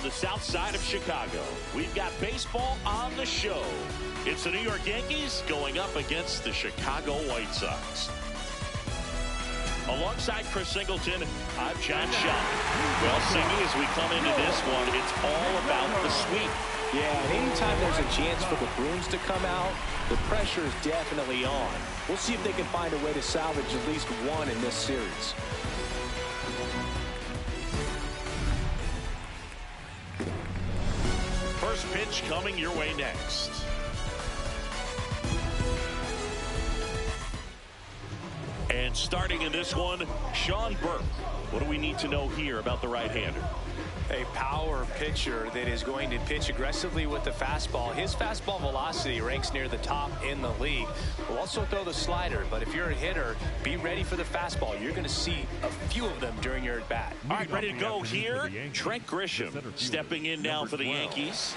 on the south side of Chicago. We've got baseball on the show. It's the New York Yankees going up against the Chicago White Sox. Alongside Chris Singleton, I'm John Schlittler. Well, Singy, as we come into this one, it's all about the sweep. Yeah, and anytime there's a chance for the Bruins to come out, the pressure is definitely on. We'll see if they can find a way to salvage at least one in this series. First pitch coming your way next. And starting in this one, Sean Burke. What do we need to know here about the right-hander? A power pitcher that is going to pitch aggressively with the fastball. His fastball velocity ranks near the top in the league. Will also throw the slider, but if you're a hitter, be ready for the fastball. You're going to see a few of them during your at-bat. All right, ready to go here. Trent Grisham stepping in now for the Yankees.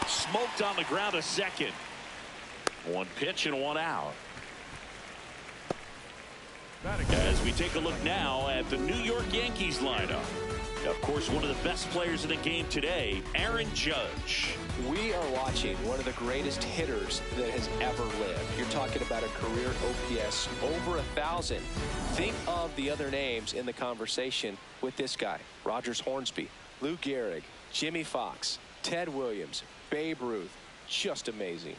Smoked on the ground a second. One pitch and one out. As we take a look now at the New York Yankees lineup. Of course, one of the best players in the game today, Aaron Judge. We are watching one of the greatest hitters that has ever lived. You're talking about a career OPS over 1,000. Think of the other names in the conversation with this guy. Rogers Hornsby, Lou Gehrig, Jimmy Fox, Ted Williams, Babe Ruth. Just amazing.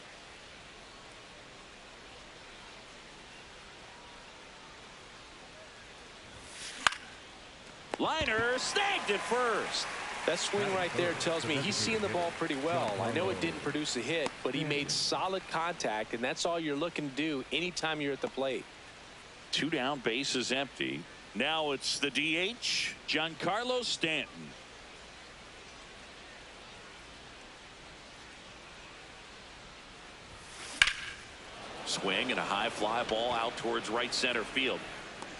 Liner snagged at first. That swing right there tells me he's seeing the ball pretty well. I know it didn't produce a hit, but he made solid contact, and that's all you're looking to do anytime you're at the plate. 2 down, bases empty. Now it's the DH, Giancarlo Stanton. Swing and a high fly ball out towards right center field.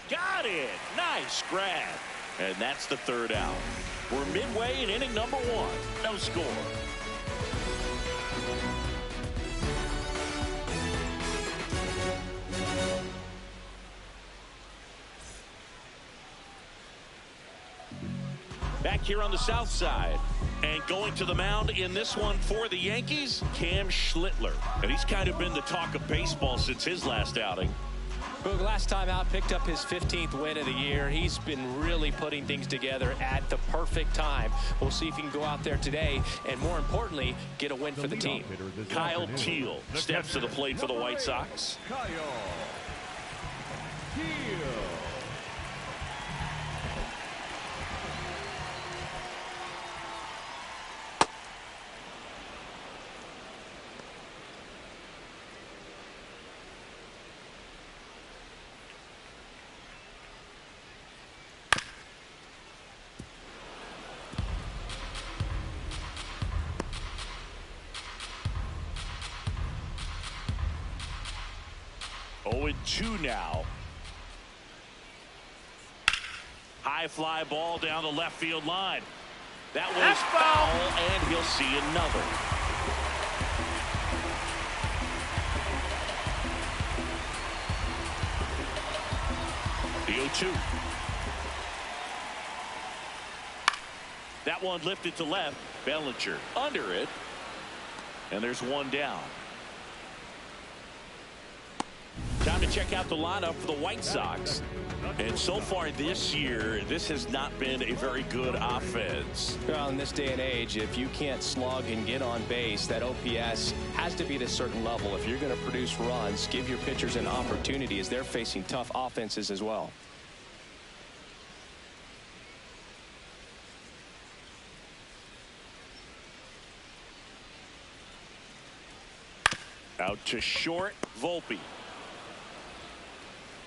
Got it. Nice grab. And that's the 3rd out. We're midway in inning number 1. No score. Back here on the south side. And going to the mound in this one for the Yankees, Cam Schlittler. And he's kind of been the talk of baseball since his last outing. Boog, last time out, picked up his 15th win of the year. He's been really putting things together at the perfect time. We'll see if he can go out there today and, more importantly, get a win for the team. Kyle Teel steps to the plate for the White Sox. Kyle Teel. 0-2 now. High fly ball down the left field line. That was foul, and he'll see another. The 0-2. That one lifted to left. Bellinger under it. And there's one down. Time to check out the lineup for the White Sox. And so far this year, this has not been a very good offense. Well, in this day and age, if you can't slug and get on base, that OPS has to be at a certain level. If you're going to produce runs, give your pitchers an opportunity as they're facing tough offenses as well. Out to short, Volpe.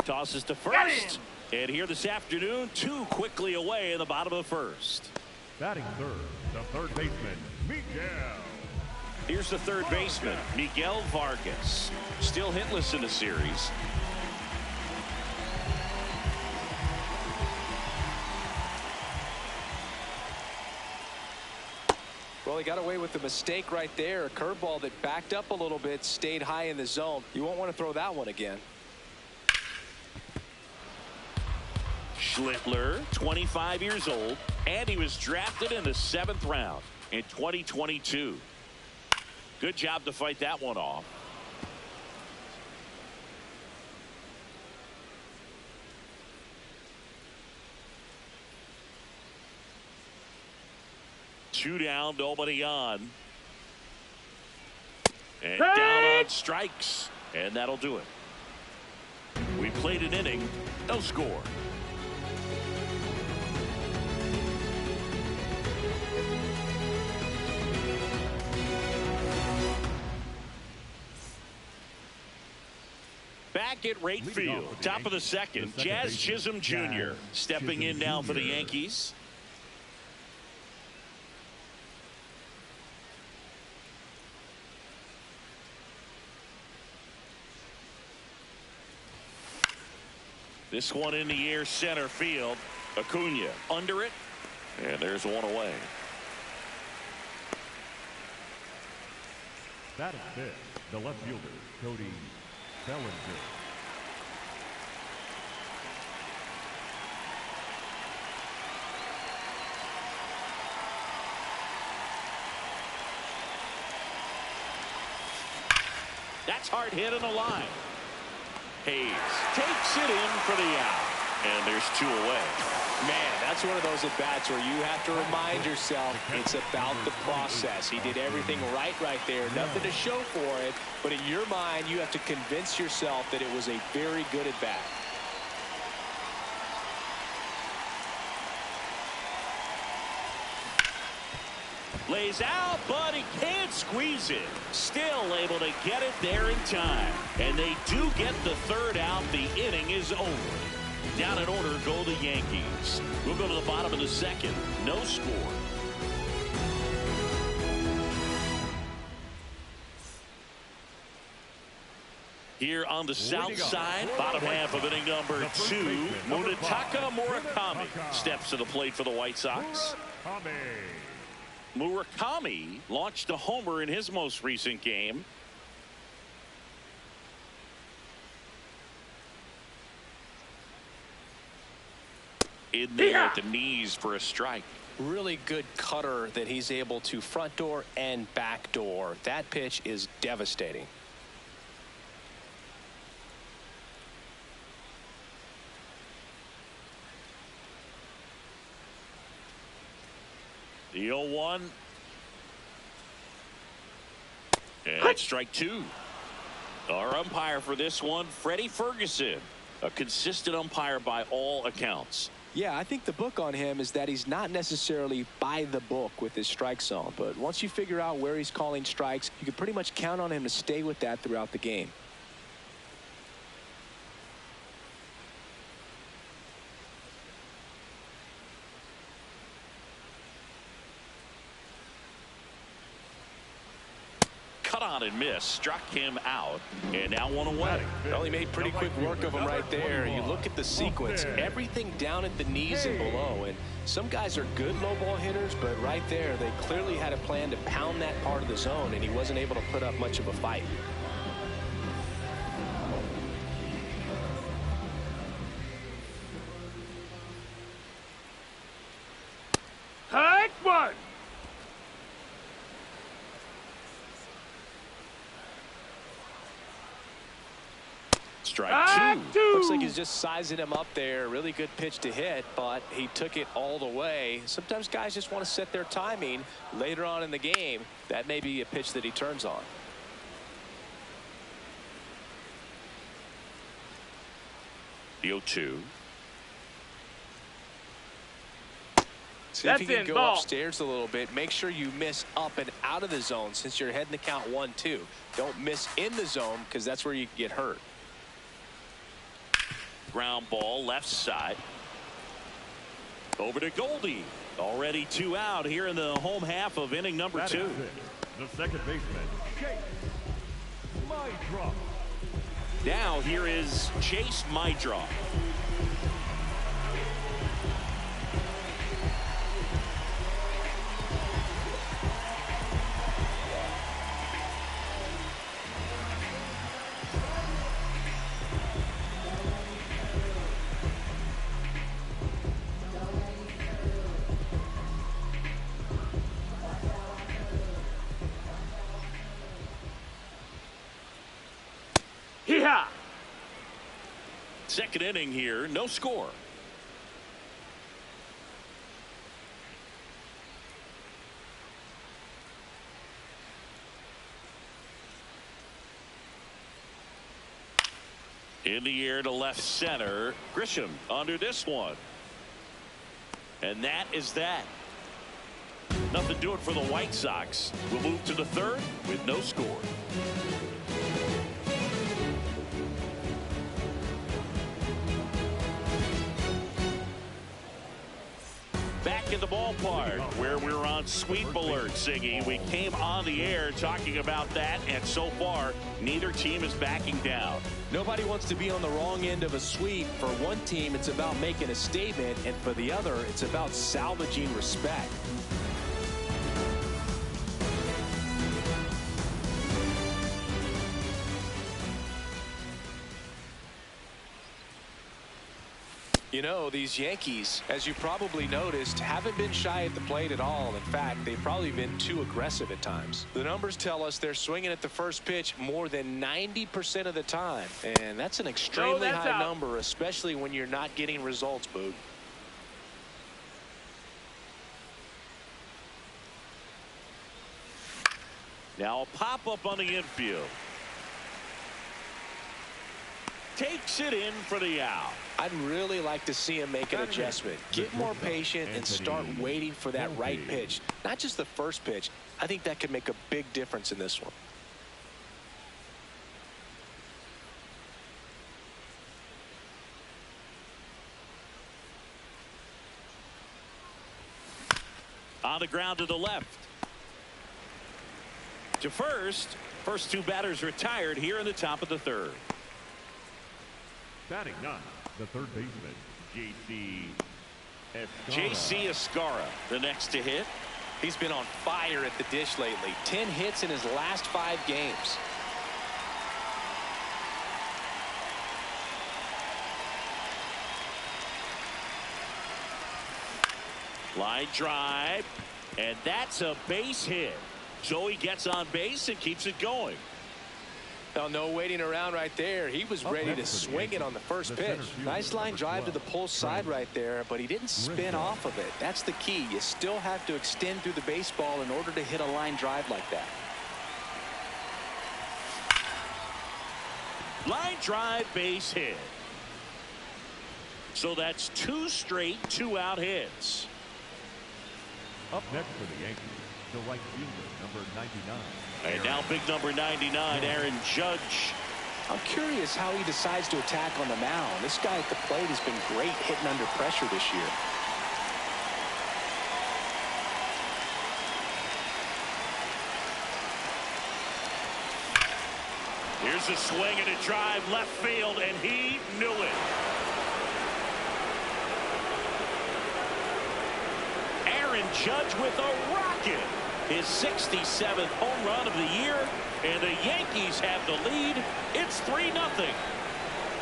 Tosses to first. And here this afternoon, 2 quickly away in the bottom of the first. Batting third, the third baseman, Miguel. Here's the third baseman, Miguel Vargas. Still hitless in the series. Well, he got away with the mistake right there. A curveball that backed up a little bit, stayed high in the zone. You won't want to throw that one again. Schlittler, 25 years old, and he was drafted in the 7th round in 2022. Good job to fight that one off. Two down, nobody on. And down on strikes. And that'll do it. We played an inning, no score. Back at right field, top of the second, Jazz Chisholm Jr. stepping in now for the Yankees. This one in the air, center field. Acuna under it, and there's one away. That is it. The left fielder, Cody Bellinger. That's hard hit on the line. Hayes takes it in for the out. And there's two away. Man, that's one of those at-bats where you have to remind yourself it's about the process. He did everything right there. Nothing to show for it. But in your mind, you have to convince yourself that it was a very good at-bat. Lays out, but he can't squeeze it. Still able to get it there in time. And they do get the third out. The inning is over. Down in order go the Yankees. We'll go to the bottom of the second. No score. Here on the south side, bottom half of inning number 2, Munetaka Murakami steps to the plate for the White Sox. Murakami launched a homer in his most recent game. In there at the knees for a strike. Really good cutter that he's able to front door and back door. That pitch is devastating. The 0-1. And strike 2. Our umpire for this one, Freddie Ferguson. A consistent umpire by all accounts. Yeah, I think the book on him is that he's not necessarily by the book with his strike zone. But once you figure out where he's calling strikes, you can pretty much count on him to stay with that throughout the game. On and miss, struck him out, and now one away. Well, he made pretty quick work of him right there. You look at the sequence, everything down at the knees and below, and some guys are good low ball hitters, but right there they clearly had a plan to pound that part of the zone, and he wasn't able to put up much of a fight. Take one. Strike 2. Looks like he's just sizing him up there. Really good pitch to hit, but he took it all the way. Sometimes guys just want to set their timing later on in the game. That may be a pitch that he turns on. The 0-2. See if you can go upstairs a little bit. Make sure you miss up and out of the zone since you're heading the count 1-2. Don't miss in the zone because that's where you get hurt. Ground ball left side. Over to Goldie. Already 2 out here in the home half of inning number 2. The second baseman, Chase Maedroff. Now here is Chase Maedroff. Second inning here, no score. In the air to left center. Grisham under this one. And that is that. Nothing doing for the White Sox. We'll move to the third with no score. Back in the ballpark where we're on sweep alert, Siggy. We came on the air talking about that, and so far neither team is backing down. Nobody wants to be on the wrong end of a sweep. For one team, it's about making a statement, and for the other, it's about salvaging respect. You know, these Yankees, as you probably noticed, haven't been shy at the plate at all. In fact, they've probably been too aggressive at times. The numbers tell us they're swinging at the first pitch more than 90% of the time. And that's an extremely high number, especially when you're not getting results, Boog. Now a pop-up on the infield. Takes it in for the out. I'd really like to see him make an adjustment. Get more patient and start waiting for that right pitch. Not just the first pitch. I think that could make a big difference in this one. On the ground to the left. To first. First two batters retired here in the top of the third. Batting ninth, the third baseman, J.C. Escarra, the next to hit. He's been on fire at the dish lately. 10 hits in his last 5 games. Line drive, and that's a base hit. Joey gets on base and keeps it going. Now, no waiting around right there. He was ready to swing it on the first pitch. Nice line drive to the pull side right there, but he didn't spin off of it. That's the key. You still have to extend through the baseball in order to hit a line drive like that. Line drive, base hit. So that's 2 straight 2-out hits. Up next for the Yankees, the right fielder, number 99. And now big number 99, Aaron Judge. I'm curious how he decides to attack on the mound. This guy at the plate has been great hitting under pressure this year. Here's a swing and a drive left field, and he knew it. Aaron Judge with a rocket. His 67th home run of the year, and the Yankees have the lead. It's 3-0.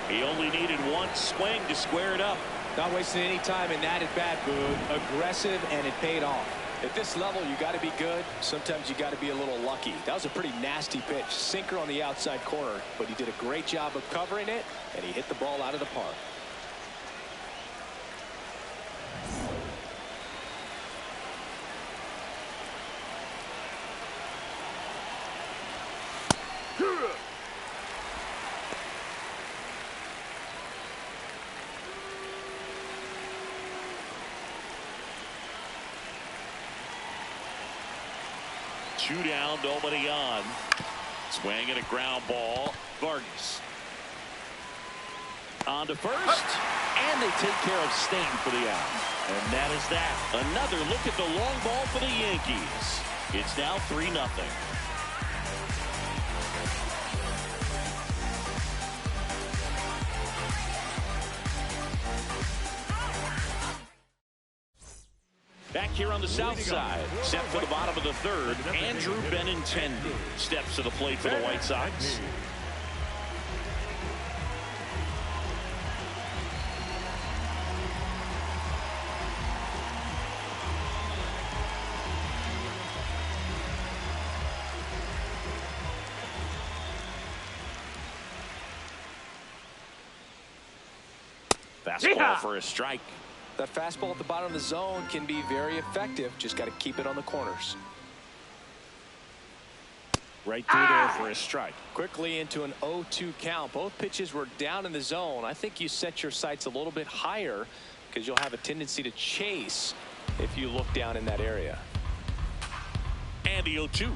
He only needed one swing to square it up. Not wasting any time in that at bat, Boog. Aggressive, and it paid off. At this level, you got to be good. Sometimes you got to be a little lucky. That was a pretty nasty pitch. Sinker on the outside corner, but he did a great job of covering it, and he hit the ball out of the park. Two down, nobody on. Swing and a ground ball. Vargas on to first, and they take care of Stanton for the out. And that is that. Another look at the long ball for the Yankees. It's now 3-0. Back here on the south side, set for the bottom of the third, Andrew Benintendi steps to the plate for the White Sox. Fastball for a strike. That fastball at the bottom of the zone can be very effective. Just got to keep it on the corners. Right through there for a strike. Quickly into an 0-2 count. Both pitches were down in the zone. I think you set your sights a little bit higher because you'll have a tendency to chase if you look down in that area. And the 0-2.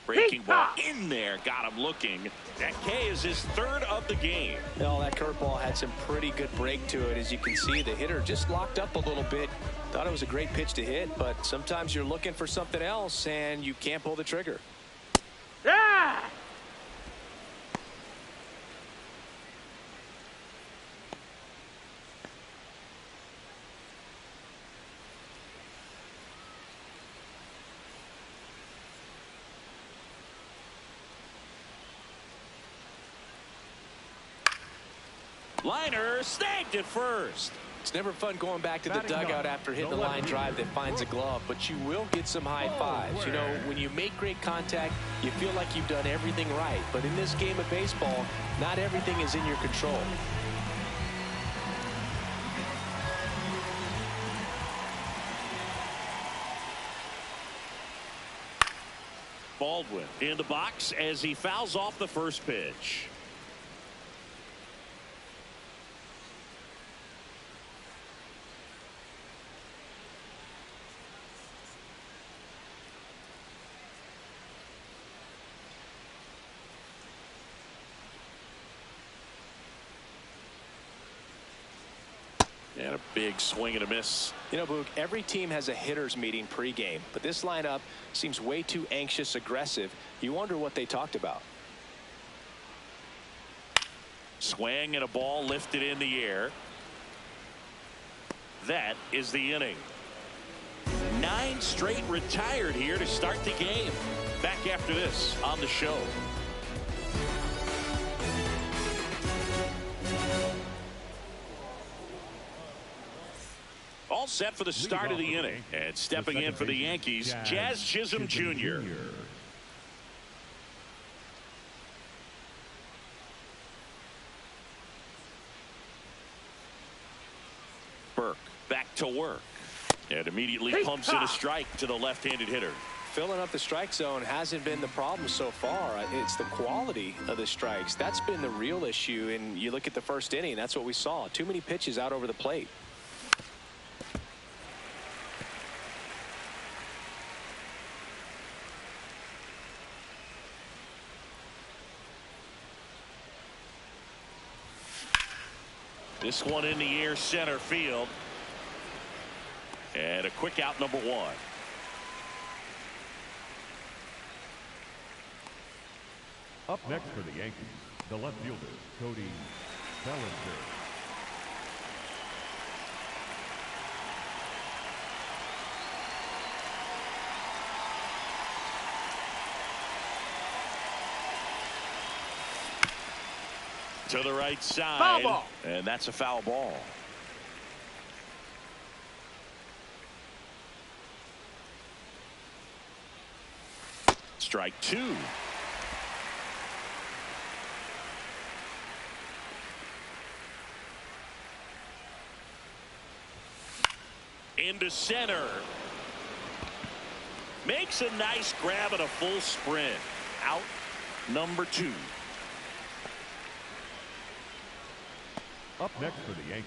Breaking ball in there, got him looking. That K is his third of the game. Well, that curveball had some pretty good break to it. As you can see, the hitter just locked up a little bit. Thought it was a great pitch to hit, but sometimes you're looking for something else and you can't pull the trigger. Liner snagged at first. It's never fun going back to the dugout after hitting a line drive that finds a glove, but you will get some high fives. You know, when you make great contact, you feel like you've done everything right. But in this game of baseball, not everything is in your control. Baldwin in the box as he fouls off the first pitch. And a big swing and a miss. You know, Boog, every team has a hitters meeting pregame, but this lineup seems way too anxious, aggressive. You wonder what they talked about. Swing and a ball lifted in the air. That is the inning. 9 straight retired here to start the game. Back after this on the show. All set for the start of the inning. And stepping in for the Yankees, Jazz Chisholm Jr. Burke back to work. And immediately pumps in a strike to the left-handed hitter. Filling up the strike zone hasn't been the problem so far. It's the quality of the strikes. That's been the real issue. And you look at the first inning, that's what we saw. Too many pitches out over the plate. This one in the air, center field. And a quick out, number 1. Up next for the Yankees, the left fielder, Cody Bellinger. To the right side. Foul ball. And that's a foul ball. Strike 2. Into center. Makes a nice grab and a full sprint. Out number 2. Up next for the Yankees,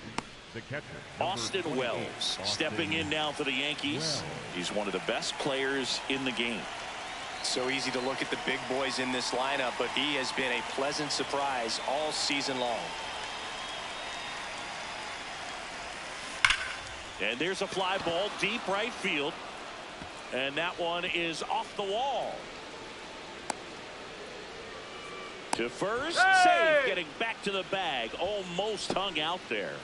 the catcher, Austin Wells, stepping in now for the Yankees. He's one of the best players in the game. So easy to look at the big boys in this lineup, but he has been a pleasant surprise all season long. And there's a fly ball deep right field. And that one is off the wall. To first, save, getting back to the bag, almost hung out there.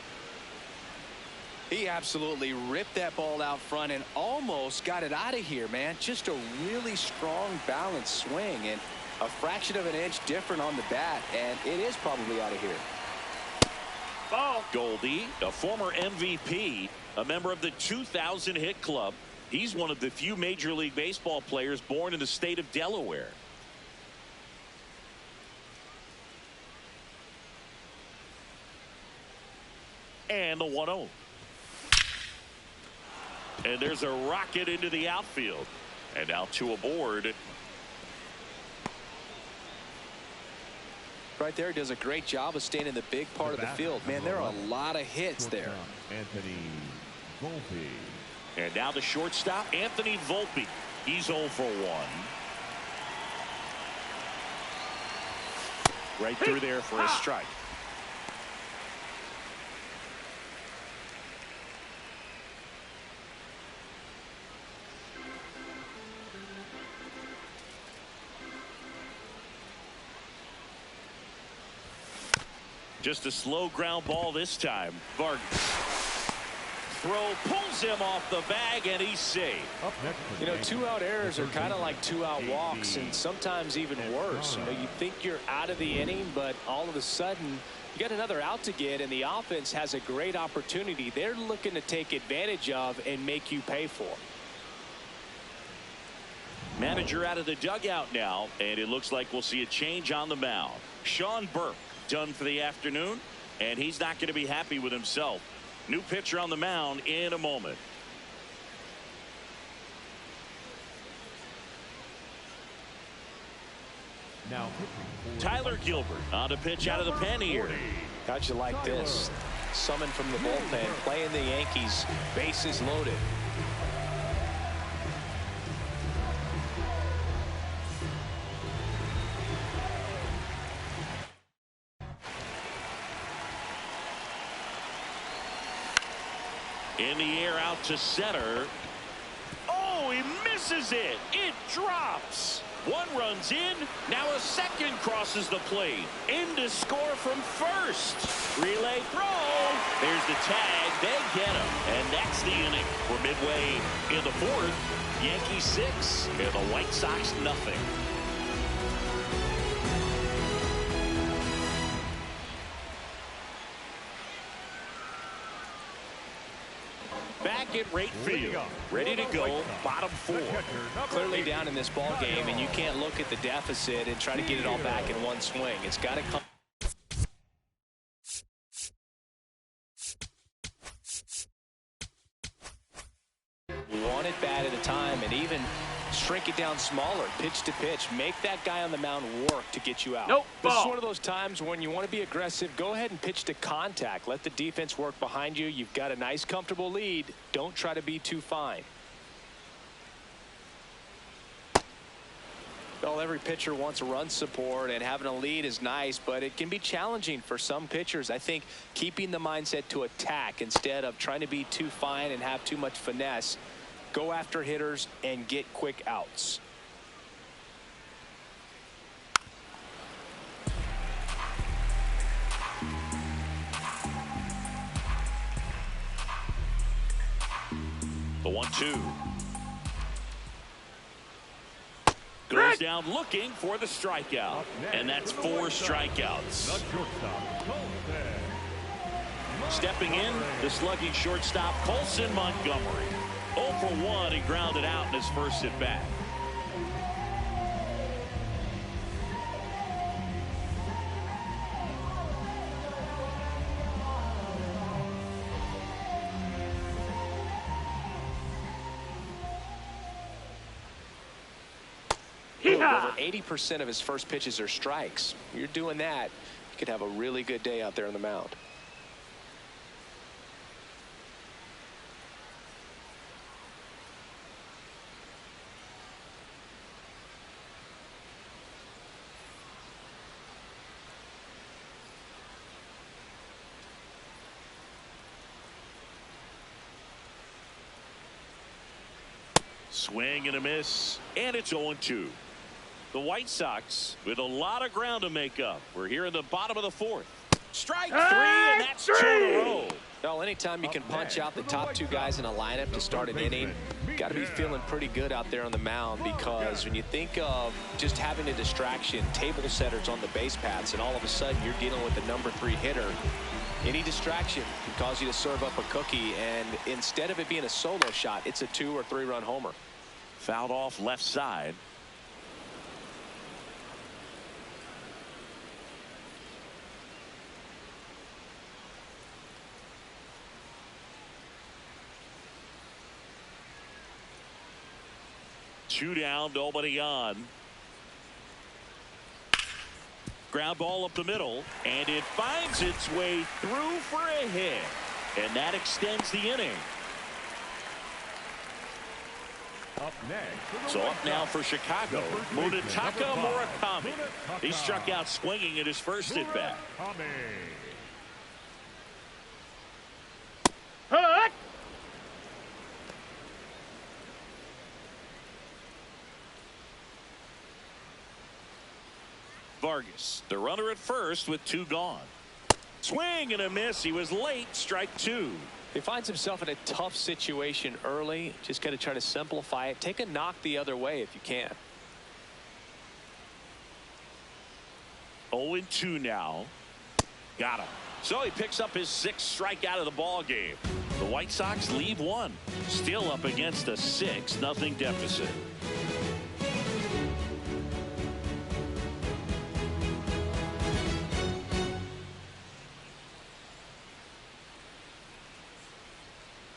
He absolutely ripped that ball out front and almost got it out of here, man. Just a really strong, balanced swing and a fraction of an inch different on the bat, and it is probably out of here. Ball. Goldie, a former MVP, a member of the 2000 hit club. He's one of the few Major League Baseball players born in the state of Delaware. And the 1-0. And there's a rocket into the outfield. And now 2 aboard. Right there, does a great job of staying in the big part of the field. Man, there are a lot of hits there. Anthony Volpe. And now the shortstop, Anthony Volpe. He's 0 for 1. Right through there for a strike. Just a slow ground ball this time. Vargas. Throw pulls him off the bag, and he's safe. You know, 2-out errors are kind of like 2-out walks, and sometimes even worse. You know, you think you're out of the inning, but all of a sudden you got another out to get, and the offense has a great opportunity they're looking to take advantage of and make you pay for. Manager out of the dugout now, and it looks like we'll see a change on the mound. Sean Burke done for the afternoon, and he's not going to be happy with himself. New pitcher on the mound in a moment. Now Tyler Gilbert on to pitch out of the pen here. How'd you like this? Summoned from the bullpen, playing the Yankees, bases loaded. In the air out to center. Oh, he misses it. It drops. One runs in. Now a second crosses the plate. In to score from first. Relay throw. There's the tag. They get him. And that's the inning. We're midway in the 4th. Yankees 6 and the White Sox nothing. Back at right field, ready to go, bottom 4. Clearly down in this ball game, and you can't look at the deficit and try to get it all back in one swing. It's got to come. One at bat at a time, and even shrink it down smaller, pitch to pitch. Make that guy on the mound work to get you out. This is one of those times when you want to be aggressive. Go ahead and pitch to contact. Let the defense work behind you. You've got a nice, comfortable lead. Don't try to be too fine. Well, every pitcher wants a run support, and having a lead is nice, but it can be challenging for some pitchers. I think keeping the mindset to attack instead of trying to be too fine and have too much finesse. Go after hitters and get quick outs. The 1-2. Goes down looking for the strikeout. And that's 4 strikeouts. Stepping in, the slugging shortstop, Colson Montgomery. 0 for 1, he grounded out in his first at bat. Over 80% of his first pitches are strikes. You're doing that, you could have a really good day out there on the mound. Swing and a miss, and it's 0-2. The White Sox with a lot of ground to make up. We're here in the bottom of the 4th. Strike 3, and that's 2 in a row. Well, anytime you can punch out the top 2 guys in a lineup to start an inning, got to be feeling pretty good out there on the mound, because when you think of just having a distraction, table setters on the base paths, and all of a sudden you're dealing with the number 3 hitter, any distraction can cause you to serve up a cookie, and instead of it being a solo shot, it's a 2 or 3 run homer. Fouled off left side. 2 down, nobody on. Ground ball up the middle, and it finds its way through for a hit, and that extends the inning. Up next, so up now for Chicago, Munetaka Murakami. He struck out swinging in his first at bat. Vargas, the runner at first with 2 gone. Swing and a miss. He was late. Strike 2. He finds himself in a tough situation early. Just got to try to simplify it. Take a knock the other way if you can. 0-2 now. Got him. So he picks up his 6th strikeout of the ball game. The White Sox leave 1. Still up against a 6-0 deficit.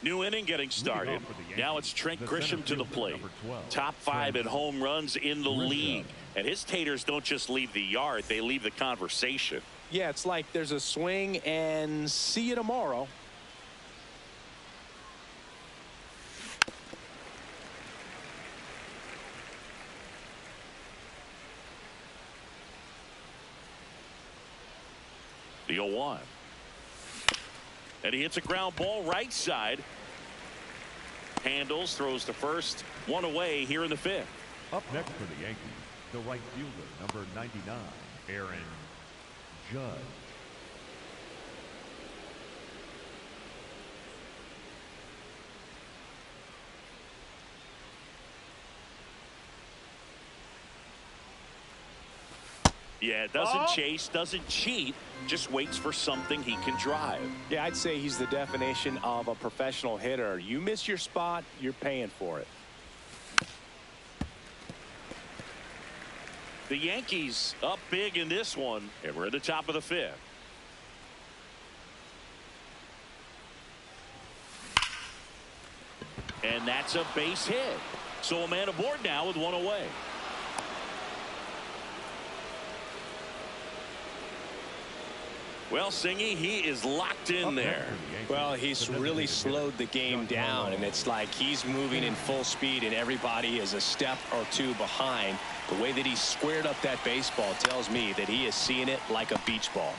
New inning getting started. Now it's Trent Grisham to the plate. Top 5 in home runs in the league. And his taters don't just leave the yard, they leave the conversation. Yeah, it's like there's a swing and see you tomorrow. The 0-1. And he hits a ground ball right side. Handles, throws to first. 1 away here in the 5th. Up next for the Yankees, the right fielder, number 99, Aaron Judge. Yeah, doesn't chase, doesn't cheat, just waits for something he can drive. Yeah, I'd say he's the definition of a professional hitter. You miss your spot, you're paying for it. The Yankees up big in this one, and we're at the top of the 5th. And that's a base hit. So a man aboard now with 1 away. Well, Singy, he is locked in there. Well, he's really slowed the game down, and it's like he's moving in full speed, and everybody is a step or 2 behind. The way that he squared up that baseball tells me that he is seeing it like a beach ball.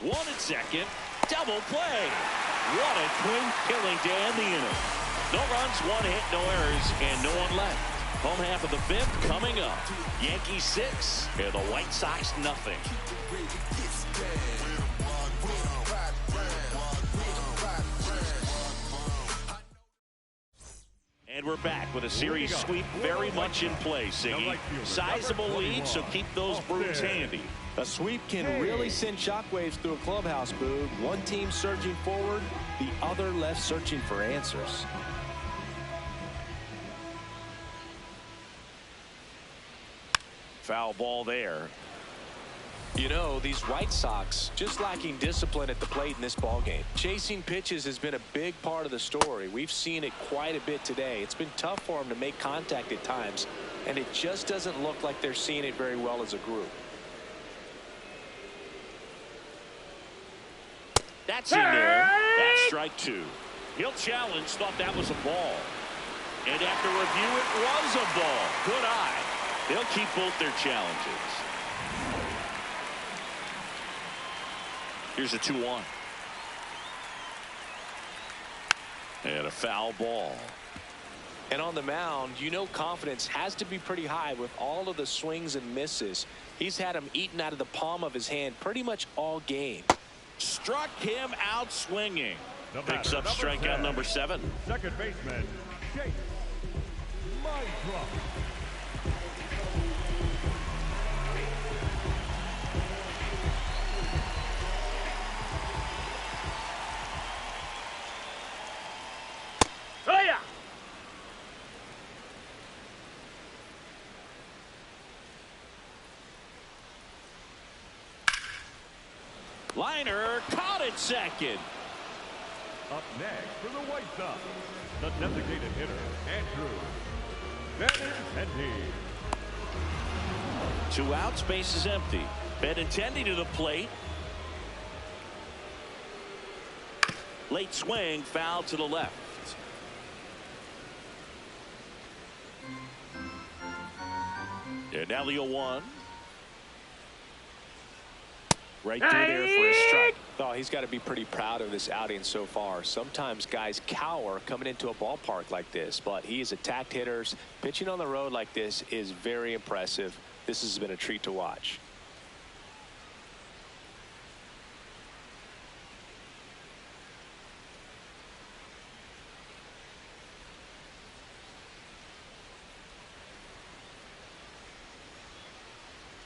1 at second. Double play. What a twin killing to end the inning. No runs, 1 hit, no errors, and no one left. Home half of the 5th coming up. Yankees 6 and the White Sox nothing. And we're back with a series sweep very much in play, Siggy. Sizable lead, so keep those brooms handy. A sweep can really send shockwaves through a clubhouse, Boog. One team surging forward, the other left searching for answers. Foul ball there. You know, these White Sox just lacking discipline at the plate in this ballgame. Chasing pitches has been a big part of the story. We've seen it quite a bit today. It's been tough for them to make contact at times, and it just doesn't look like they're seeing it very well as a group. That's in there. That's strike 2. He'll challenge, thought that was a ball. And after review, it was a ball. Good eye. They'll keep both their challenges. Here's a 2-1. And a foul ball. And on the mound, you know confidence has to be pretty high with all of the swings and misses. He's had them eaten out of the palm of his hand pretty much all game. Struck him out swinging. Picks up strikeout number 7. Second baseman, Chase Drop. Liner caught at second. Up next for the White Sox, the designated hitter, Andrew Benintendi. 2 outs, base is empty. Benintendi to the plate. Late swing, foul to the left. And now the 0-1. Right through there for a strike. Oh, he's got to be pretty proud of this outing so far. Sometimes guys cower coming into a ballpark like this, but he's attacked hitters. Pitching on the road like this is very impressive. This has been a treat to watch.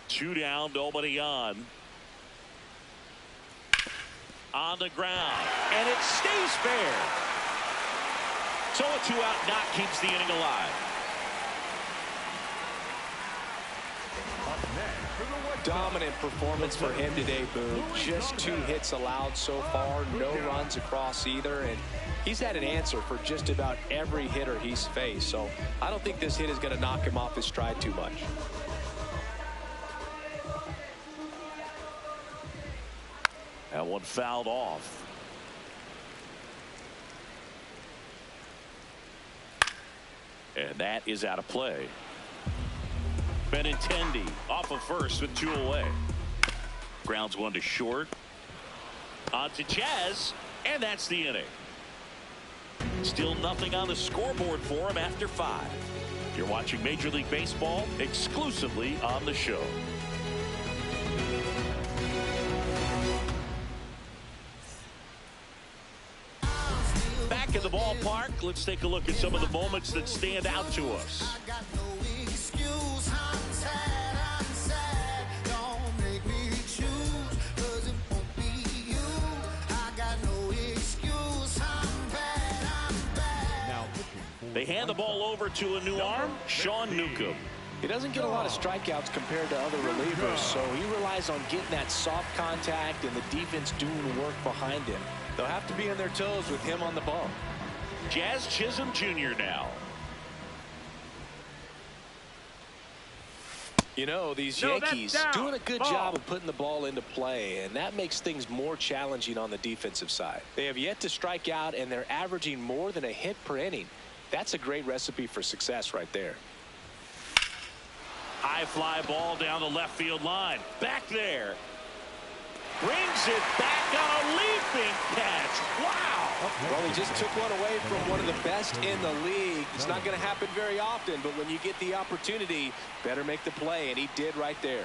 Two down, nobody on. On the ground, and it stays fair. So a 2-out knock keeps the inning alive. Dominant performance for him today, Boone. Just 2 hits allowed so far, no runs across either, and he's had an answer for just about every hitter he's faced. So I don't think this hit is going to knock him off his stride too much. That one fouled off. And that is out of play. Benintendi off of first with 2 away. Grounds one to short. On to Chaz, and that's the inning. Still nothing on the scoreboard for him after 5. You're watching Major League Baseball exclusively on the show. Back in the ballpark, let's take a look at some of the moments that stand out to us. They hand the ball over to a new arm, Sean Newcomb. He doesn't get a lot of strikeouts compared to other relievers, so he relies on getting that soft contact and the defense doing the work behind him. They'll have to be on their toes with him on the bump. Jazz Chisholm Jr. now. You know, these Yankees doing a good job of putting the ball into play, and that makes things more challenging on the defensive side. They have yet to strike out, and they're averaging more than a hit per inning. That's a great recipe for success right there. High fly ball down the left field line. Back there. Brings it back on a leaping catch. Wow. Well, he just took one away from one of the best in the league. It's not going to happen very often, but when you get the opportunity, better make the play, and he did right there.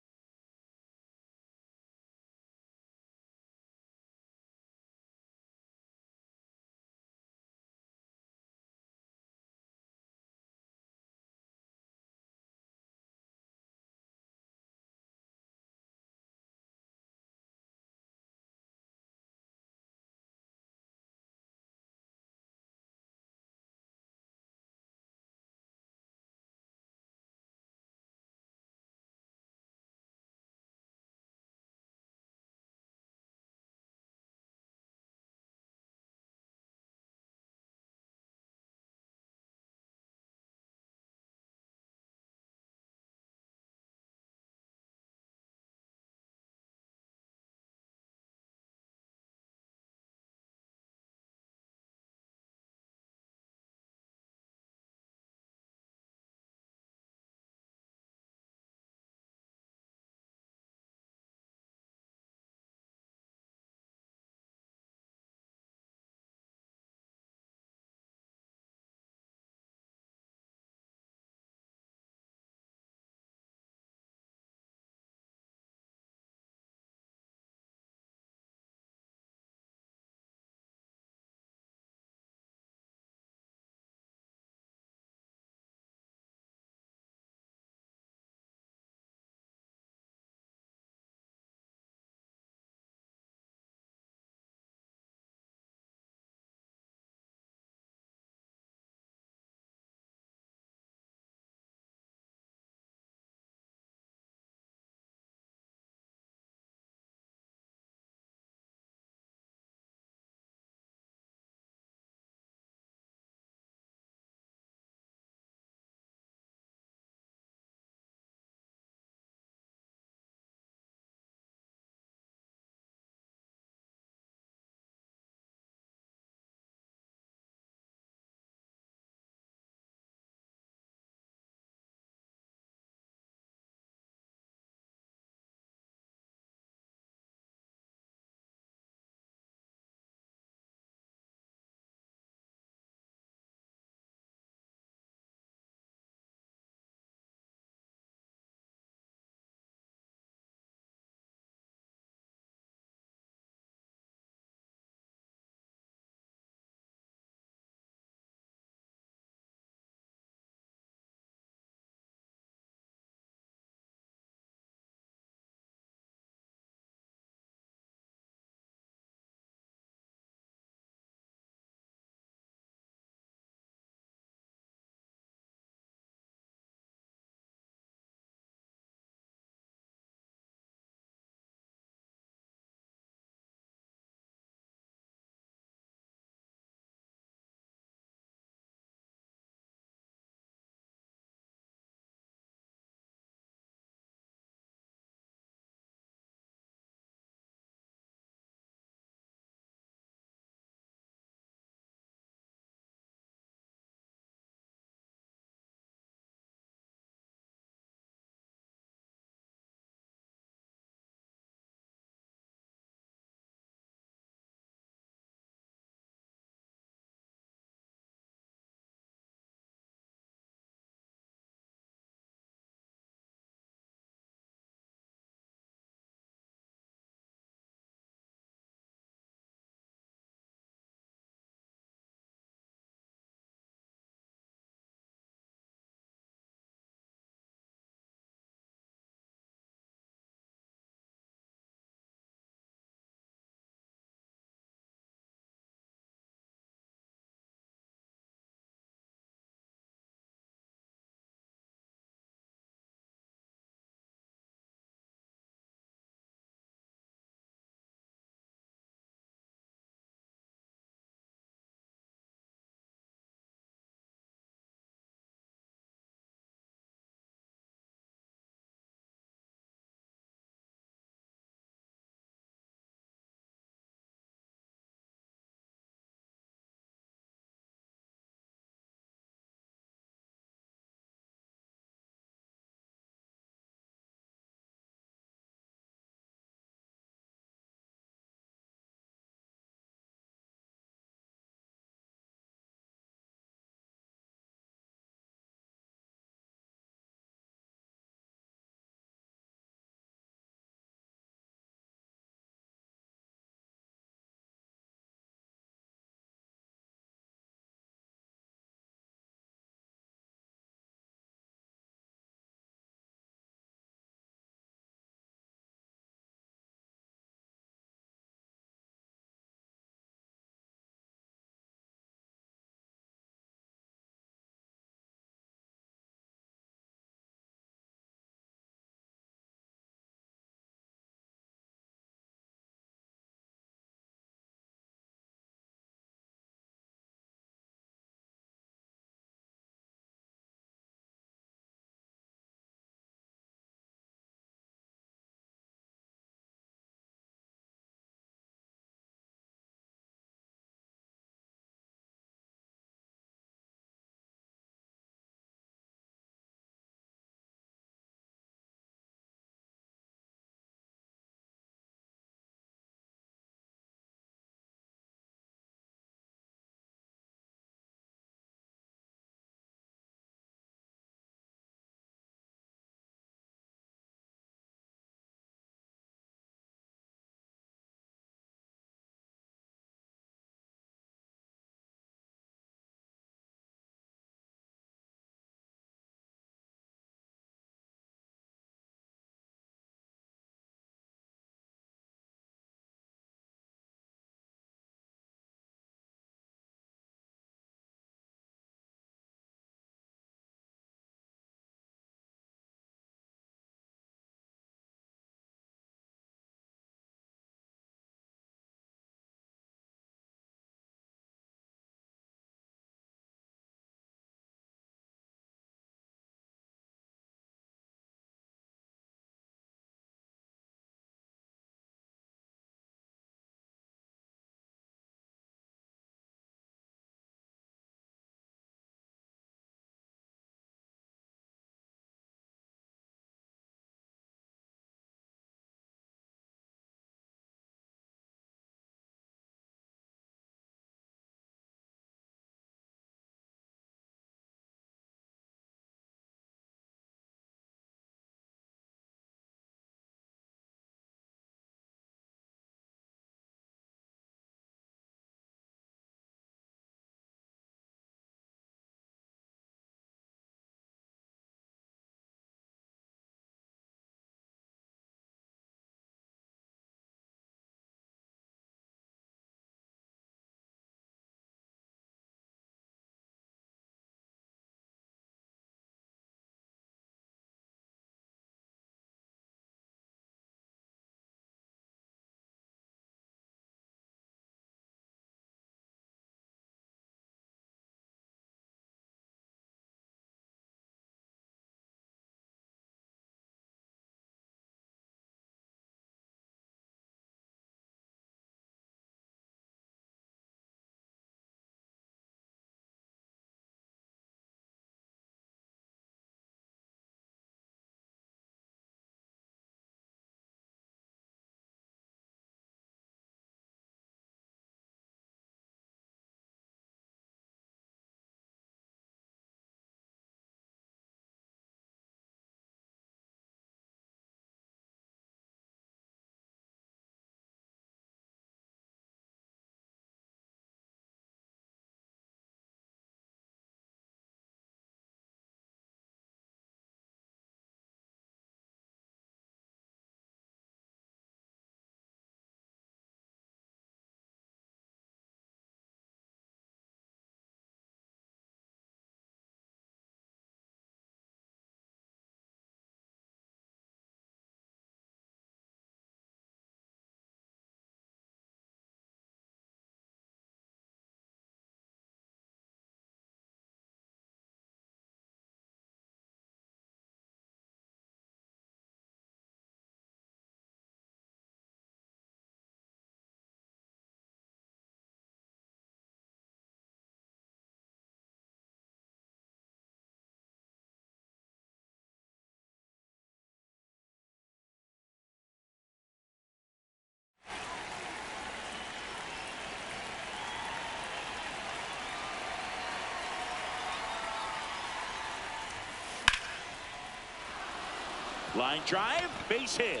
Line drive, base hit.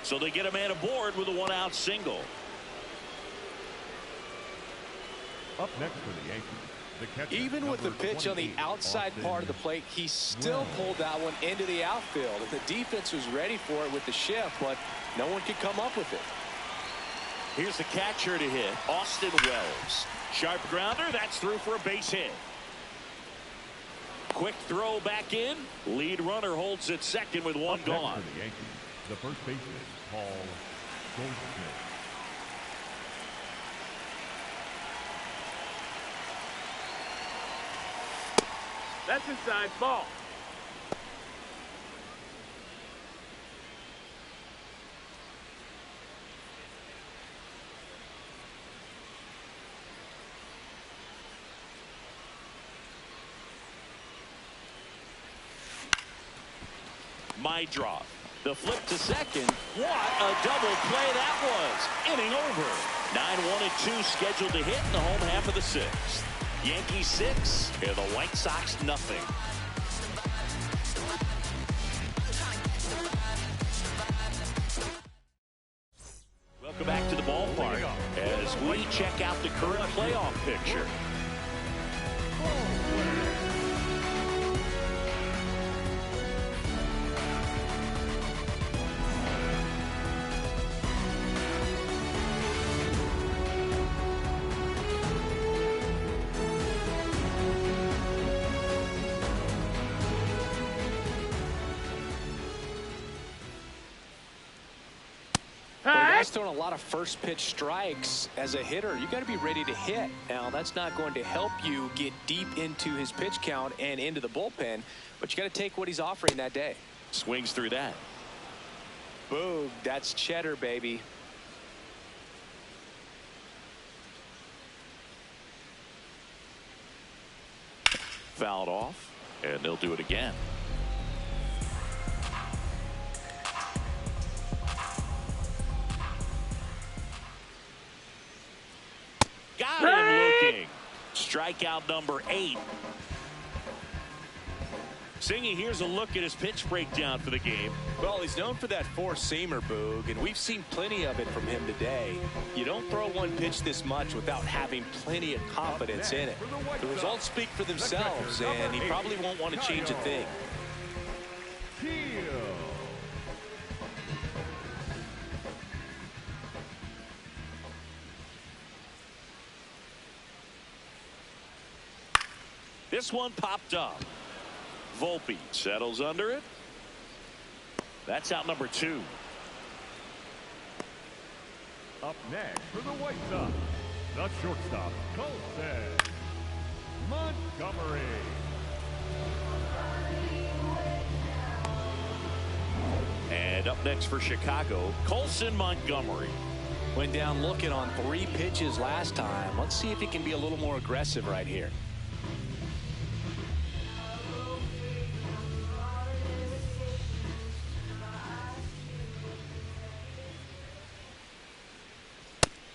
So they get a man aboard with a one-out single. Up next for the Yankees, the catcher, even with the pitch on the outside part of the plate, he still pulled that one into the outfield. The defense was ready for it with the shift, but no one could come up with it. Here's the catcher to hit, Austin Wells. Sharp grounder, that's through for a base hit. Quick throw back in. Lead runner holds at second with one gone. For the Yankees, the first baseman, Paul Goldschmidt. That's inside, ball. My draw. The flip to second. What a double play that was. Inning over. 9-1 and 2 scheduled to hit in the home half of the sixth. Yankees 6 and the White Sox nothing. Welcome back to the ballpark as we check out the current playoff picture. He's throwing a lot of first pitch strikes. As a hitter, you got to be ready to hit. Now, that's not going to help you get deep into his pitch count and into the bullpen, but you got to take what he's offering that day. Swings through that. Boom, that's cheddar, baby. Fouled off, and they'll do it again. Got him looking. Strikeout number 8. Singy, here's a look at his pitch breakdown for the game. Well, he's known for that four-seamer, Boog, and we've seen plenty of it from him today. You don't throw one pitch this much without having plenty of confidence in it. The results speak for themselves, and he probably won't want to change a thing. This one popped up. Volpe settles under it. That's out number 2. Up next for the White Sox, the shortstop, Colson Montgomery. And up next for Chicago, Colson Montgomery. Went down looking on 3 pitches last time. Let's see if he can be a little more aggressive right here.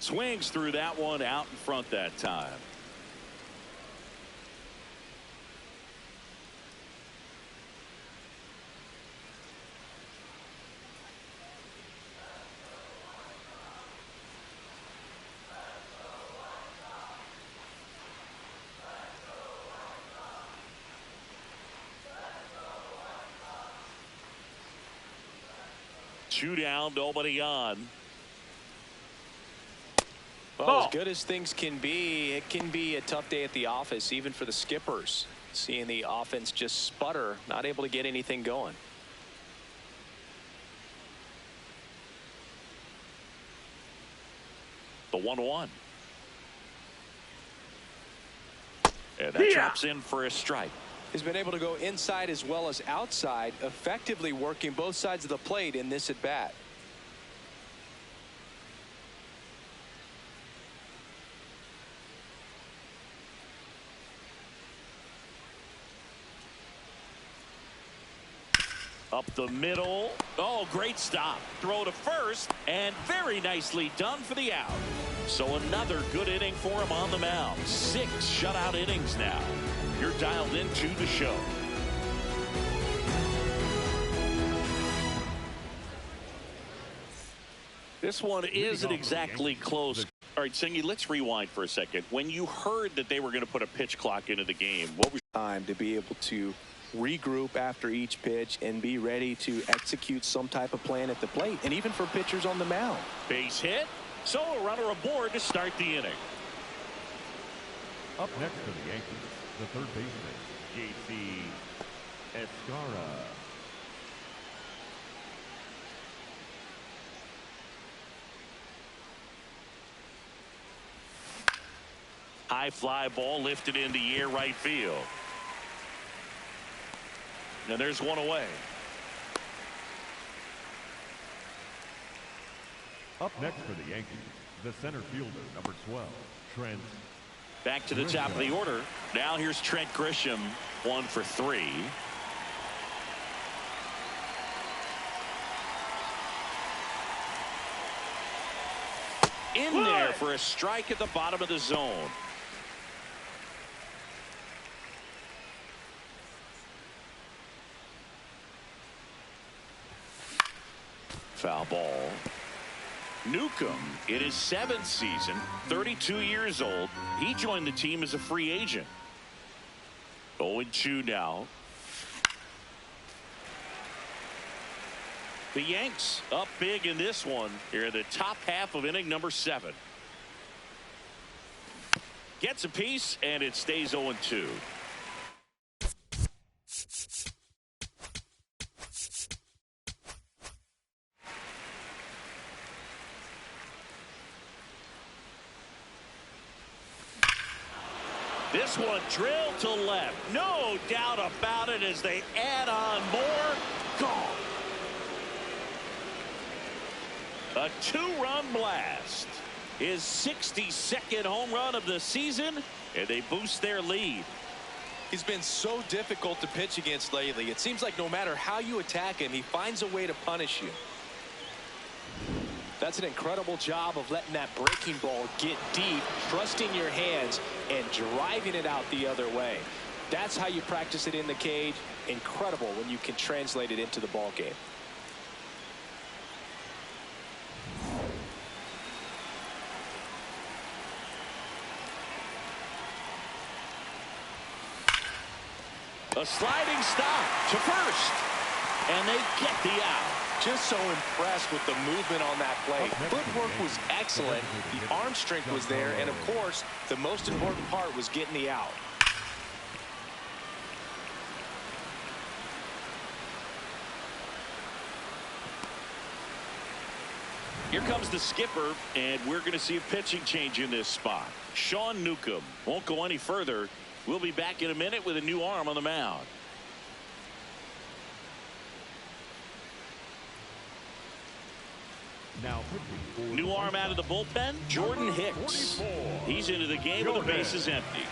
Swings through that one, out in front that time. Two down, nobody on. Well, as good as things can be, it can be a tough day at the office, even for the skippers. Seeing the offense just sputter, not able to get anything going. The 1-1. And that drops in for a strike. He's been able to go inside as well as outside, effectively working both sides of the plate in this at bat. Up the middle. Oh, great stop. Throw to first, and very nicely done for the out. So another good inning for him on the mound. 6 shutout innings now. You're dialed into the show. This one isn't exactly close. All right, Singy, let's rewind for a second. When you heard that they were going to put a pitch clock into the game, what was time to be able to regroup after each pitch and be ready to execute some type of plan at the plate, and even for pitchers on the mound? Base hit, so a runner aboard to start the inning. Up next for the Yankees, the third baseman, J.C. Escara. High fly ball lifted in the air right field. Now there's one away. Up next for the Yankees, the center fielder, number 12, Trent. Back to the top of the order. Now here's Trent Grisham, 1 for 3. In there for a strike at the bottom of the zone. Foul ball. Newcomb in his 7th season, 32 years old. He joined the team as a free agent. 0-2 now. The Yanks up big in this one here in the top half of inning number 7. Gets a piece and it stays 0-2. This one drilled to left. No doubt about it as they add on more. Gone. A 2-run blast. His 62nd home run of the season, and they boost their lead. He's been so difficult to pitch against lately. It seems like no matter how you attack him, he finds a way to punish you. That's an incredible job of letting that breaking ball get deep, trusting your hands, and driving it out the other way. That's how you practice it in the cage. Incredible when you can translate it into the ball game. A sliding stop to first, and they get the out. Just so impressed with the movement on that play. Footwork was excellent. The arm strength was there. And, of course, the most important part was getting the out. Here comes the skipper, and we're going to see a pitching change in this spot. Sean Newcomb won't go any further. We'll be back in a minute with a new arm on the mound. Now new arm out of the bullpen, Jordan Hicks. He's into the game with the bases empty.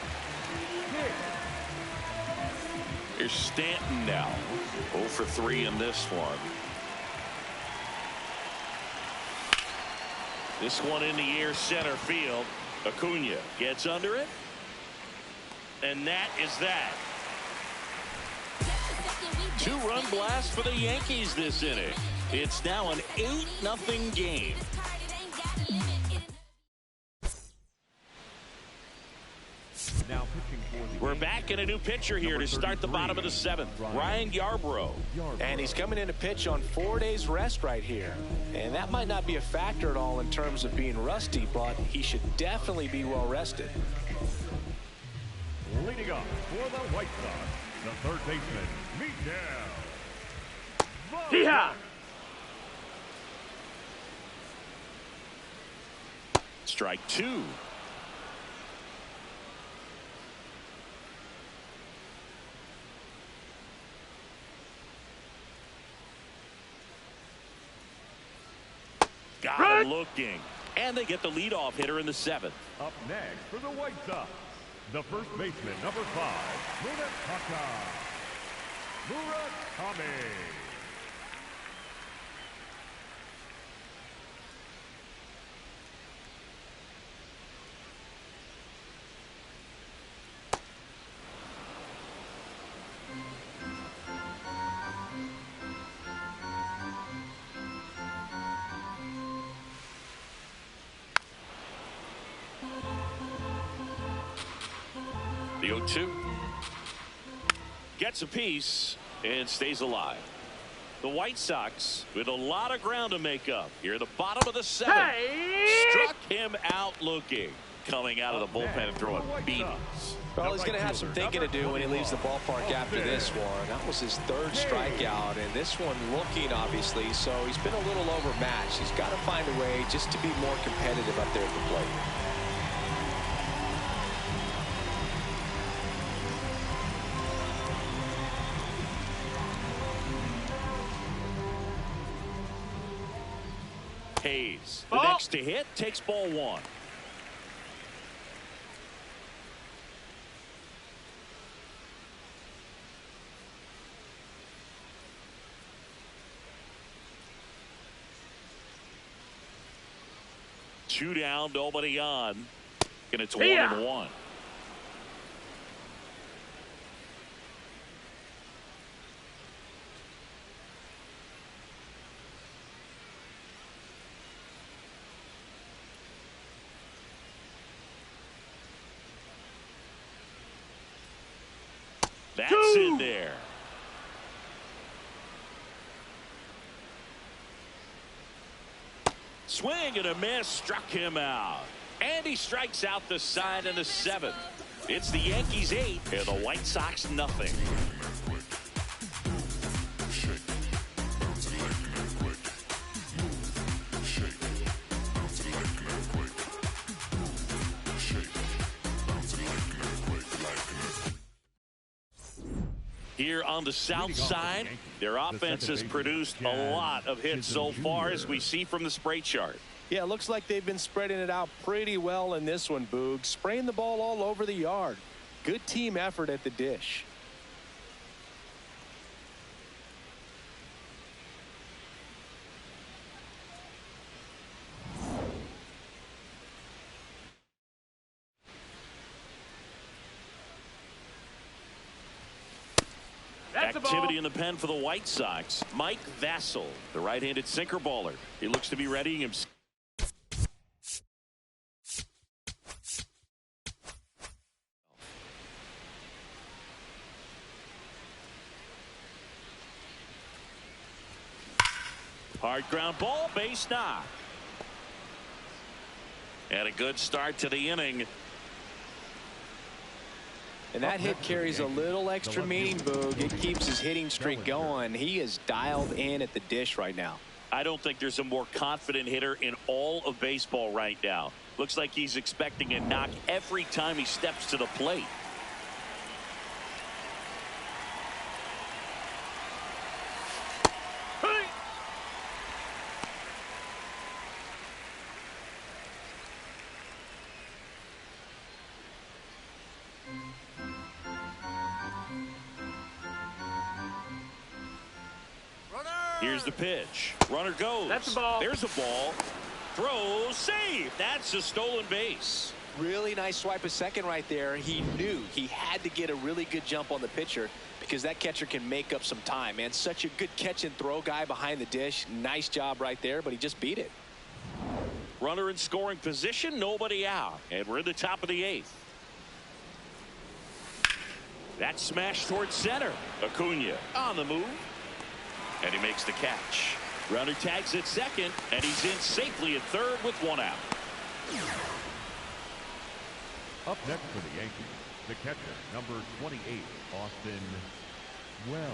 Here's Stanton now. 0 for 3 in this one. This one in the air center field. Acuna gets under it. And that is that. 2-run blast for the Yankees this inning. It's now an 8-0 game. Now pitching for the We're back in a new pitcher here to start the bottom of the 7th. Ryan Yarbrough. And he's coming in to pitch on 4 days rest right here. And that might not be a factor at all in terms of being rusty, but he should definitely be well rested. Leading up for the White Sox, the third baseman, Miguel. Yeah. Strike 2. Got him looking. And they get the leadoff hitter in the 7th. Up next for the White Sox, the first baseman, number 5, Murakami. The 0-2. Gets a piece and stays alive. The White Sox with a lot of ground to make up. Here at the bottom of the 7th. Hey! Struck him out looking. Coming out of the bullpen and throwing beatings. Well, he's going to have some thinking to do when he leaves the ballpark after this one. That was his 3rd strikeout, and this one looking, obviously, so he's been a little overmatched. He's got to find a way just to be more competitive up there at the plate. Hayes, the next to hit, takes ball 1. Two down, nobody on, and it's 1-1. That's in there. Swing and a miss, struck him out. And he strikes out the side in the 7th. It's the Yankees 8 and the White Sox nothing. Here on the south side, their offense has produced a lot of hits so far, as we see from the spray chart. Yeah, it looks like they've been spreading it out pretty well in this one, Boog. Spraying the ball all over the yard. Good team effort at the dish. Activity in the pen for the White Sox. Mike Vassell, the right-handed sinker baller. He looks to be readying himself. Hard ground ball, base knock. And a good start to the inning. And that hit carries a little extra meaning, Boog. It keeps his hitting streak going. He is dialed in at the dish right now. I don't think there's a more confident hitter in all of baseball right now. Looks like he's expecting a knock every time he steps to the plate. Here's the pitch. Runner goes. That's a ball. There's a ball. Throw, save. That's a stolen base. Really nice swipe of second right there. He knew he had to get a really good jump on the pitcher because that catcher can make up some time, man. Such a good catch and throw guy behind the dish. Nice job right there, but he just beat it. Runner in scoring position, nobody out. And we're in the top of the 8th. That smash towards center. Acuna on the move. And he makes the catch. Runner tags at second, and he's in safely at third with 1 out. Up next for the Yankees, the catcher, number 28, Austin Wells.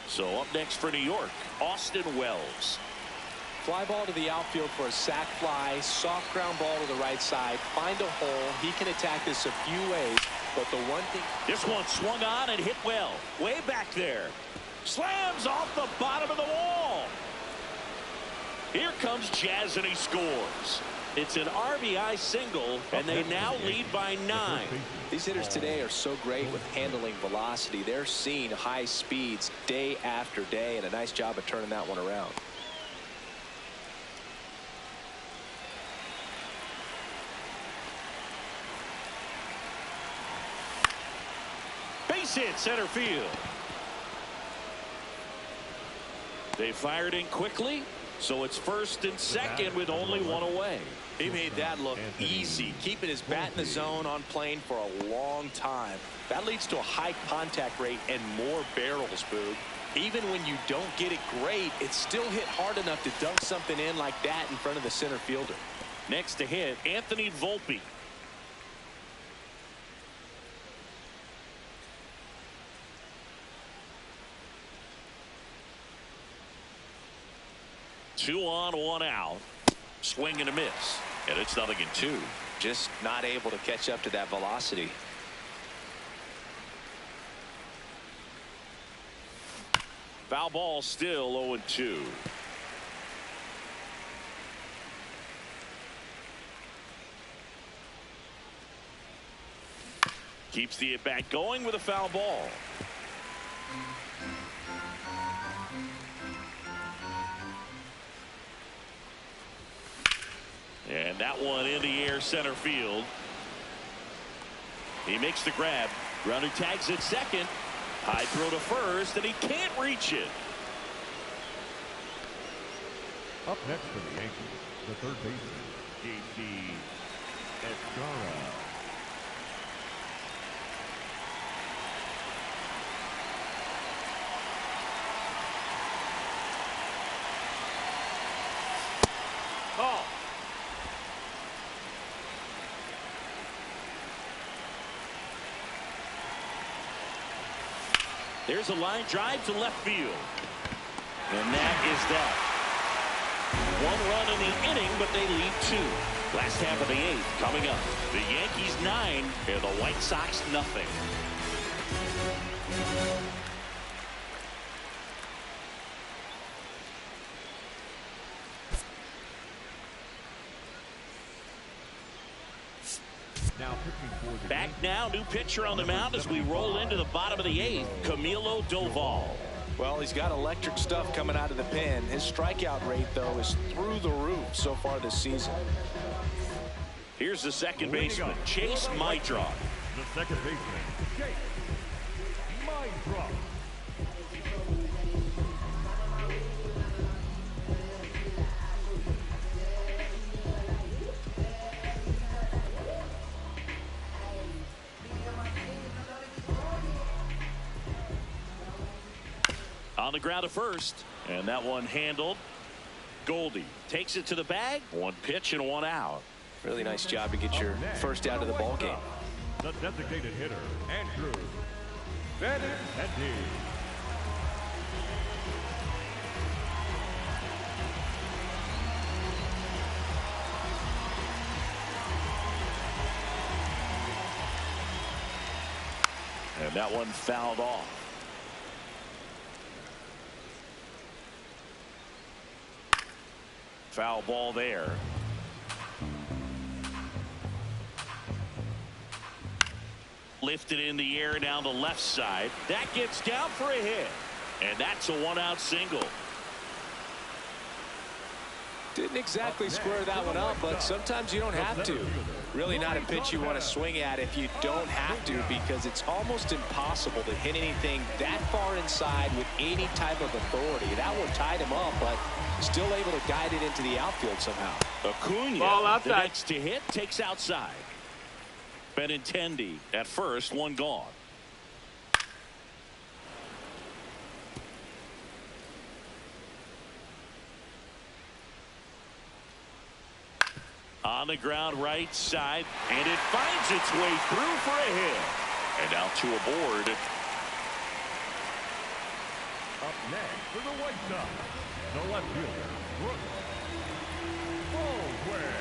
So up next for New York, Austin Wells. Fly ball to the outfield for a sac fly. Soft ground ball to the right side. Find a hole. He can attack this a few ways, but the one thing... This one swung on and hit well. Way back there. Slams off the bottom of the wall. Here comes Jazz, and he scores. It's an RBI single, and they now lead by 9. These hitters today are so great with handling velocity. They're seeing high speeds day after day, and a nice job of turning that one around. Base hit center field. They fired in quickly, so it's first and second with only 1 away. He made that look easy, keeping his bat in the zone on plane for a long time. That leads to a high contact rate and more barrels, Boog. Even when you don't get it great, it's still hit hard enough to dunk something in like that in front of the center fielder. Next to hit, Anthony Volpe. Two on, one out. Swing and a miss. And it's 0-2. Just not able to catch up to that velocity. Foul ball, still 0-2. Keeps the at-bat going with a foul ball. And that one in the air, center field. He makes the grab. Runner tags at second. High throw to first, and he can't reach it. Up next for the Yankees, the third baseman, J.C. Escara. Call. There's a line drive to left field. And that is that. One run in the inning, but they lead two. Last half of the eighth coming up. The Yankees 9 and the White Sox nothing. Now pitching for the Back Yankees, now, new pitcher on the mound as we roll into the bottom of the eighth, Camilo Doval. Well, he's got electric stuff coming out of the pen. His strikeout rate, though, is through the roof so far this season. Here's the second baseman, Chase Maidron. the second baseman, Chase Maidron. On the ground at first, and that one handled. Goldie takes it to the bag. One pitch and one out. Really nice job to get your first out of the ball game. The designated hitter, Andrew Benintendi. And that one fouled off. Foul ball there. Lifted in the air down the left side. That gets down for a hit. And that's a one-out single. Didn't exactly square that one up, but sometimes you don't have to. Really not a pitch you want to swing at if you don't have to, because it's almost impossible to hit anything that far inside with any type of authority. That one tied him up, but still able to guide it into the outfield somehow. Acuna, ball outside. the next to hit, takes outside. Benintendi at first, one gone. On the ground right side, and it finds its way through for a hit. And now two aboard. Up next for the White Sox, the left fielder, Brooks Baldwin.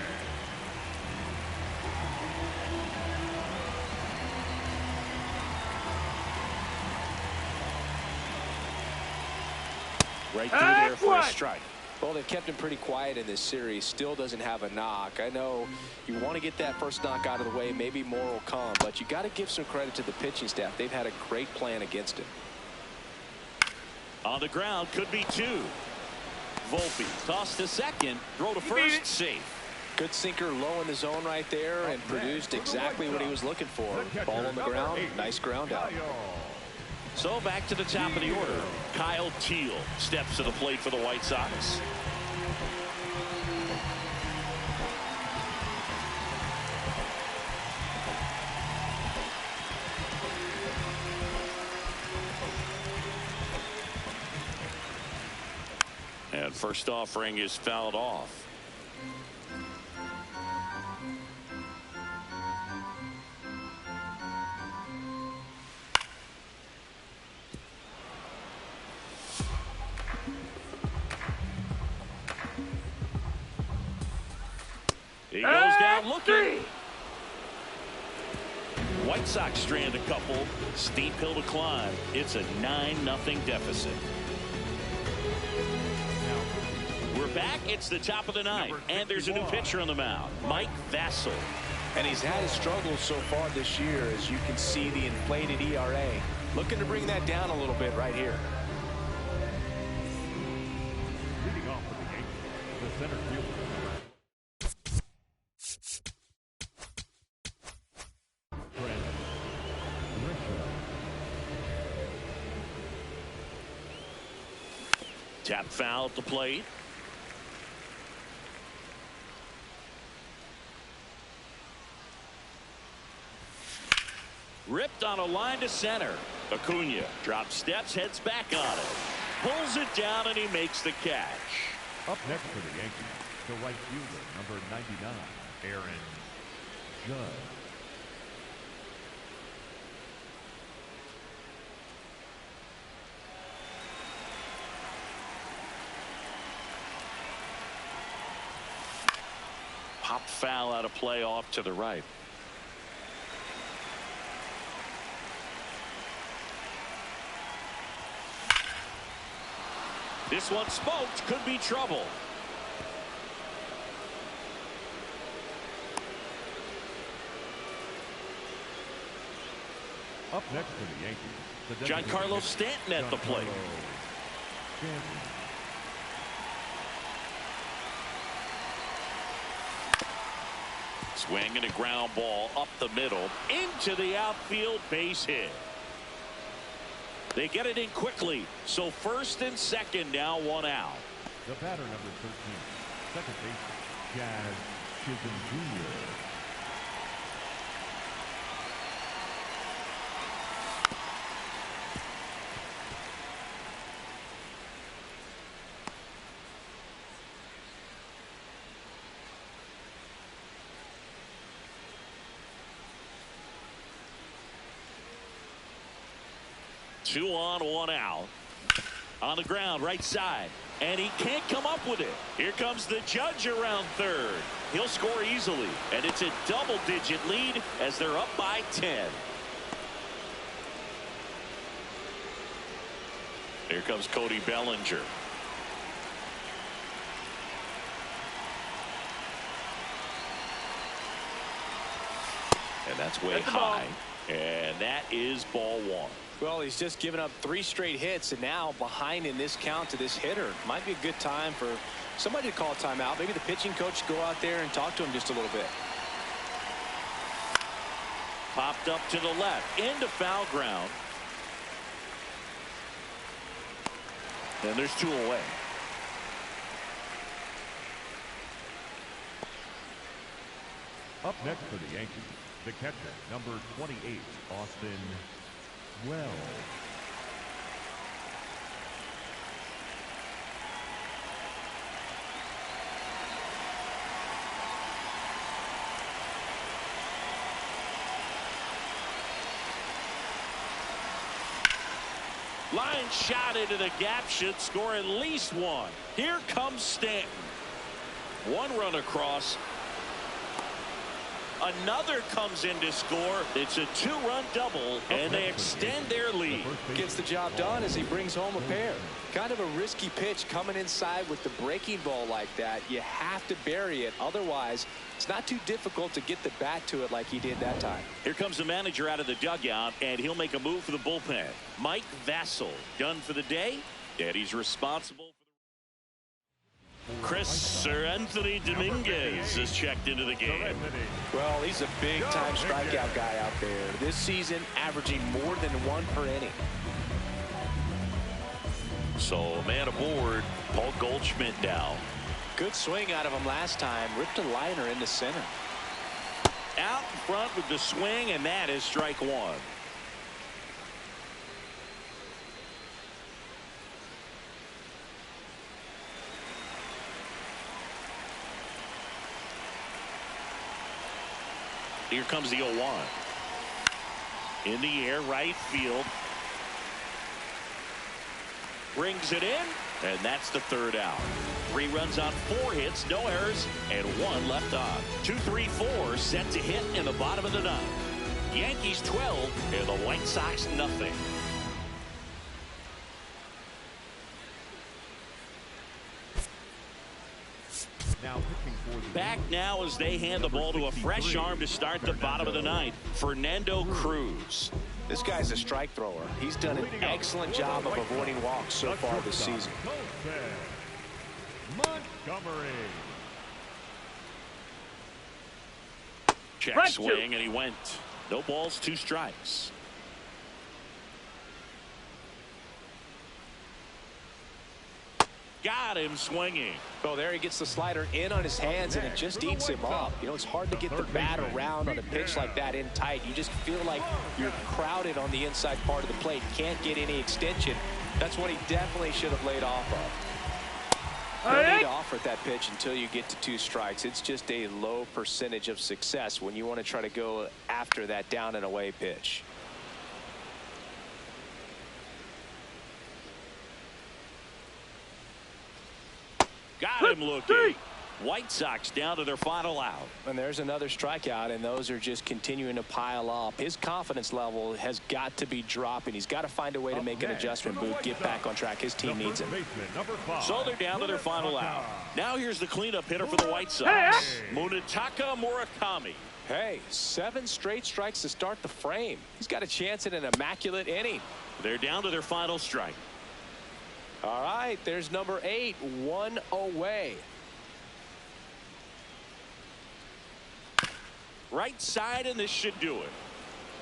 Right through there for a strike. Well, they've kept him pretty quiet in this series. Still doesn't have a knock. I know you want to get that first knock out of the way. Maybe more will come, but you got to give some credit to the pitching staff. They've had a great plan against him. On the ground, could be two. Volpe tossed to second, throw to first, safe. Good sinker low in the zone right there and produced exactly what he was looking for. Ball on the ground, nice ground out. So back to the top of the order. Kyle Teal steps to the plate for the White Sox. And first offering is fouled off. He goes down looking. White Sox strand a couple. Steep hill to climb. It's a 9-0 deficit. We're back. It's the top of the ninth, and there's a new pitcher on the mound, Mike Vasil. And he's had his struggles so far this year, as you can see the inflated ERA. Looking to bring that down a little bit right here. Leading off for the Yankees, the center fielder. Tap foul at the plate. Ripped on a line to center. Acuna drops steps, heads back on it. Pulls it down, and he makes the catch. Up next for the Yankees, the right fielder, number 99, Aaron Judge. Pop foul out of play off to the right. This one smoked. Could be trouble. Up next for the Yankees, the Giancarlo Stanton at the plate. Swing and a ground ball up the middle into the outfield, base hit. They get it in quickly, so first and second now, one out. The batter, number 13, second baseman, Jazz Chisholm Jr. Two on, one out. On the ground, right side. And he can't come up with it. Here comes the Judge around third. He'll score easily. And it's a double-digit lead as they're up by 10. Here comes Cody Bellinger. And that's way high. And that is ball one. Well, he's just given up 3 straight hits, and now behind in this count to this hitter. Might be a good time for somebody to call a timeout. Maybe the pitching coach go out there and talk to him just a little bit. Popped up to the left into foul ground. And there's 2 away. Up next for the Yankees, the catcher, number 28, Austin Wells. Line shot into the gap, should score at least one. Here comes Stanton. 1 run across. Another comes in to score. It's a 2-run double, and they extend their lead. Gets the job done as he brings home a pair. Kind of a risky pitch coming inside with the breaking ball like that. You have to bury it. Otherwise, it's not too difficult to get the bat to it like he did that time. Here comes the manager out of the dugout, and he'll make a move for the bullpen. Mike Vasil done for the day, and he's responsible. Anthony Dominguez is checked into the game. Well, he's a big-time strikeout guy out there. This season, averaging more than 1 per inning. So, man aboard, Paul Goldschmidt now. Good swing out of him last time. Ripped a liner into center. Out in front with the swing, and that is strike 1. Here comes the 0-1. In the air, right field. Brings it in, and that's the third out. 3 runs on 4 hits, no errors, and 1 left on. 2-3-4 set to hit in the bottom of the 9th. Yankees 12 and the White Sox nothing. Now pitching for the Back now as they hand the ball to a fresh arm to start the bottom of the 9th. Fernando Cruz. This guy's a strike thrower. He's done an excellent job of avoiding walks so far this season. Montgomery. Check swing, and he went. No balls, 2 strikes. Got him swinging. Oh, there he gets the slider in on his hands, and it just eats him up. You know, it's hard to get the bat around on a pitch like that in tight. You just feel like you're crowded on the inside part of the plate. Can't get any extension. That's what he definitely should have laid off of. No need to offer at that pitch until you get to 2 strikes. It's just a low percentage of success when you want to try to go after that down and away pitch. Got him looking. White Sox down to their final out. And there's another strikeout, and those are just continuing to pile up. His confidence level has got to be dropping. He's got to find a way to make an adjustment, Booth, get back on track. His team needs him. So they're down to their final out. Now here's the cleanup hitter for the White Sox, Munetaka Murakami. Hey, 7 straight strikes to start the frame. He's got a chance at an immaculate inning. They're down to their final strike. All right, there's number 8, 1 away. Right side, and this should do it.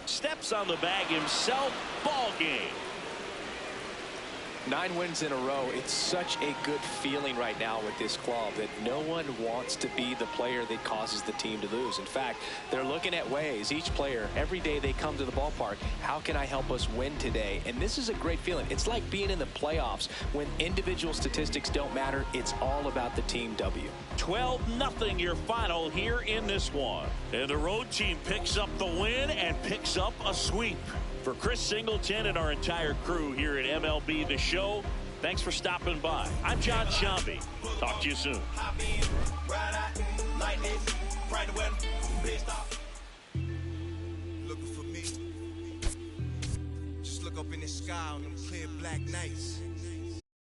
Steps on the bag himself. Ball game. 9 wins in a row. It's such a good feeling right now with this club that no one wants to be the player that causes the team to lose. In fact, they're looking at ways, each player, every day they come to the ballpark, how can I help us win today? And this is a great feeling. It's like being in the playoffs when individual statistics don't matter. It's all about the team W. 12-0 your final here in this one. And the road team picks up the win and picks up a sweep. For Chris Singleton and our entire crew here at MLB The Show, thanks for stopping by. I'm John Shambi. Talk to you soon. Looking for me? Just look up in the sky on them clear black nights.